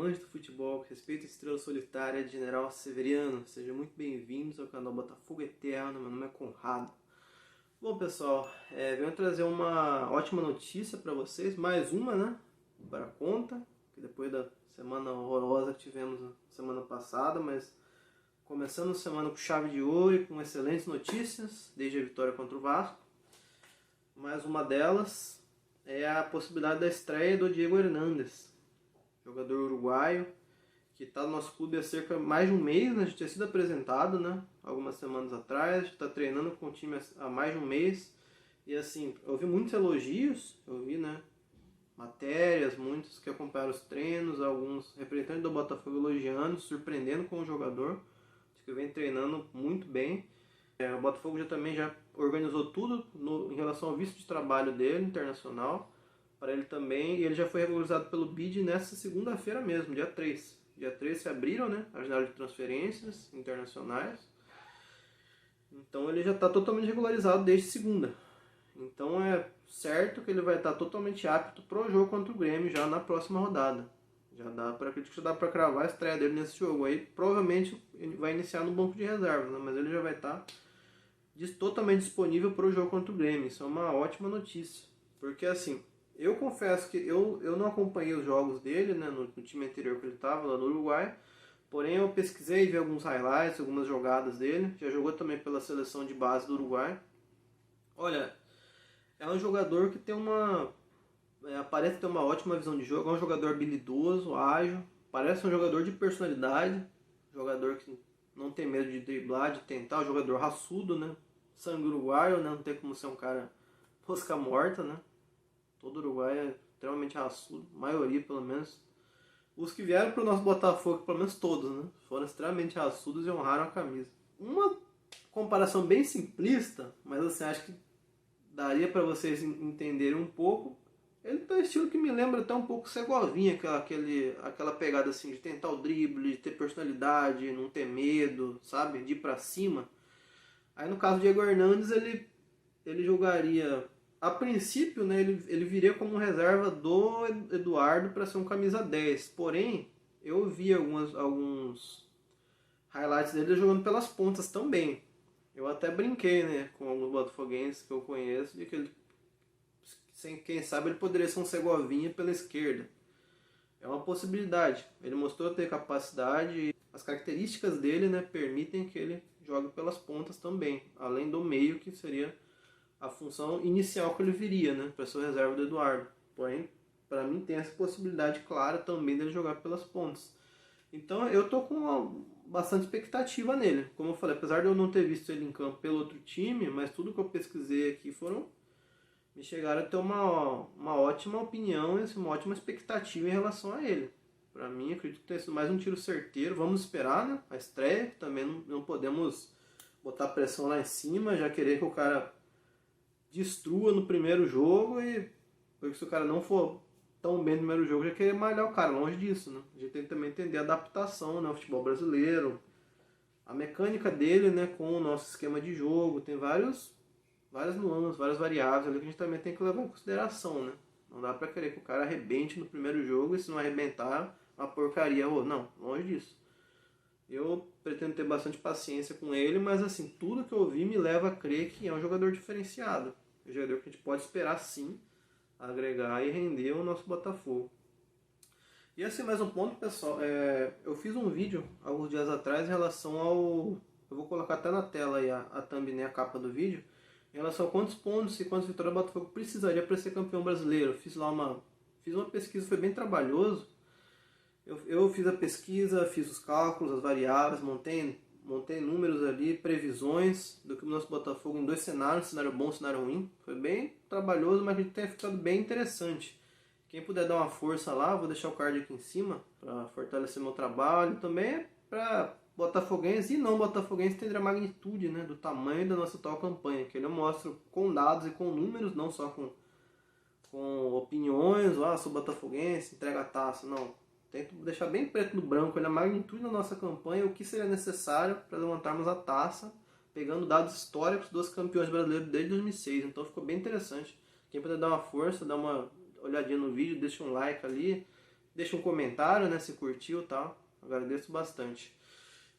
amantes do futebol, que respeitam a estrela solitária de General Severiano. Sejam muito bem-vindos ao canal Botafogo Eterno, meu nome é Conrado. Bom pessoal, venho trazer uma ótima notícia para vocês, mais uma, né, para a conta, que depois da semana horrorosa que tivemos na semana passada, mas começando a semana com chave de ouro e com excelentes notícias, desde a vitória contra o Vasco. Mais uma delas é a possibilidade da estreia do Diego Hernández, jogador uruguaio, que está no nosso clube há cerca de mais de um mês, né? Já tinha sido apresentado, né, algumas semanas atrás, está treinando com o time há mais de um mês. E assim, eu vi muitos elogios, eu vi, né, matérias, muitos que acompanharam os treinos, alguns representantes do Botafogo elogiando, surpreendendo com o jogador, que vem treinando muito bem. O Botafogo já organizou tudo em relação ao visto de trabalho dele, internacional, para ele também, e ele já foi regularizado pelo BID nessa segunda-feira mesmo, dia 3. Dia 3 se abriram, né, a janela de transferências internacionais, então ele já está totalmente regularizado desde segunda. Então é certo que ele vai estar totalmente apto para o jogo contra o Grêmio já na próxima rodada. Acredito que já dá para cravar a estreia dele nesse jogo. Aí provavelmente ele vai iniciar no banco de reserva, né, mas ele já vai estar totalmente disponível para o jogo contra o Grêmio. Isso é uma ótima notícia, porque assim, eu confesso que eu não acompanhei os jogos dele, né, no time anterior que ele estava, lá no Uruguai, porém eu pesquisei, vi alguns highlights, algumas jogadas dele, já jogou também pela seleção de base do Uruguai. Olha, é um jogador que tem parece ter uma ótima visão de jogo, é um jogador habilidoso, ágil, parece um jogador de personalidade, jogador que não tem medo de driblar, de tentar, um jogador raçudo, né, sangue uruguaio, né, não tem como ser um cara mosca morta, né. Todo Uruguai é extremamente raçudo, a maioria pelo menos. Os que vieram para o nosso Botafogo, pelo menos todos, né, foram extremamente raçudos e honraram a camisa. Uma comparação bem simplista, mas assim, acho que daria para vocês entenderem um pouco. Ele tem um estilo que me lembra até um pouco Segovinha, aquela pegada assim de tentar o drible, de ter personalidade, não ter medo, sabe, de ir para cima. Aí no caso do Diego Hernández, ele jogaria, a princípio, né, ele viria como reserva do Eduardo para ser um camisa 10. Porém, eu vi alguns highlights dele jogando pelas pontas também. Eu até brinquei, né, com alguns botafoguenses que eu conheço, de que ele, quem sabe, ele poderia ser um Segovinha pela esquerda. É uma possibilidade. Ele mostrou ter capacidade e as características dele, né, permitem que ele jogue pelas pontas também, além do meio, que seria a função inicial que ele viria, né, para ser o reserva do Eduardo. Porém, para mim tem essa possibilidade clara também dele jogar pelas pontas. Então eu tô com bastante expectativa nele. Como eu falei, apesar de eu não ter visto ele em campo pelo outro time, mas tudo que eu pesquisei aqui me chegaram a ter uma ótima opinião e uma ótima expectativa em relação a ele. Para mim, acredito ter sido mais um tiro certeiro. Vamos esperar, né, a estreia. Também não podemos botar pressão lá em cima, já querer que o cara destrua no primeiro jogo, e porque se o cara não for tão bem no primeiro jogo, já querer malhar o cara, longe disso, né? A gente tem que também entender a adaptação, né, ao futebol brasileiro, a mecânica dele, né, com o nosso esquema de jogo. Tem várias nuances, várias variáveis ali que a gente também tem que levar em consideração, né? Não dá pra querer que o cara arrebente no primeiro jogo e, se não arrebentar, uma porcaria. Não, longe disso. Eu pretendo ter bastante paciência com ele, mas assim, tudo que eu vi me leva a crer que é um jogador diferenciado. Um jogador que a gente pode esperar sim agregar e render o nosso Botafogo. E assim, mais um ponto, pessoal, eu fiz um vídeo alguns dias atrás em relação ao... Eu vou colocar até na tela aí a thumbnail, a capa do vídeo, em relação a quantos pontos e quantas vitórias o Botafogo precisaria para ser campeão brasileiro. Fiz uma pesquisa, foi bem trabalhoso. Eu fiz a pesquisa, fiz os cálculos, as variáveis, montei números ali, previsões do que o nosso Botafogo em dois cenários, cenário bom e cenário ruim. Foi bem trabalhoso, mas a gente tem ficado bem interessante. Quem puder dar uma força lá, vou deixar o card aqui em cima para fortalecer meu trabalho. Também para botafoguenses e não botafoguenses entender a magnitude, né, do tamanho da nossa atual campanha, que ele eu mostro com dados e com números, não só com opiniões, sou botafoguense, entrega a taça, não. Tento deixar bem preto no branco a magnitude da nossa campanha, o que seria necessário para levantarmos a taça, pegando dados históricos dos campeões brasileiros desde 2006. Então ficou bem interessante. Quem puder dar uma força, dar uma olhadinha no vídeo, deixa um like ali, Deixa um comentário, né, se curtiu e tal. Agradeço bastante.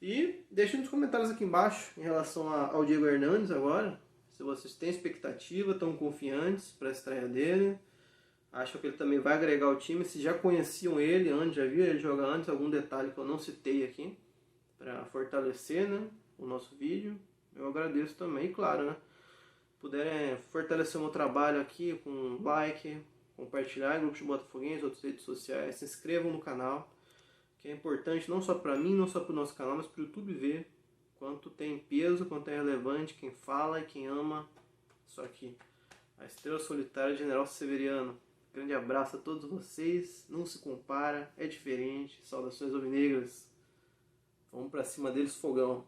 E deixem nos comentários aqui embaixo em relação ao Diego Hernandes agora. Se vocês têm expectativa, estão confiantes para a estreia dele. Acho que ele também vai agregar ao time. Se já conheciam ele antes, já viram ele jogar antes, algum detalhe que eu não citei aqui, para fortalecer, né, o nosso vídeo, eu agradeço também. E claro, né, puderem fortalecer o meu trabalho aqui com um like, compartilhar em grupos de Botafoguenses, outras redes sociais, se inscrevam no canal, que é importante não só para mim, não só para o nosso canal, mas para o YouTube ver quanto tem peso, quanto é relevante quem fala e quem ama isso aqui. A Estrela Solitária General Severiano. Grande abraço a todos vocês, não se compara, é diferente. Saudações alvinegras. Vamos para cima deles, fogão.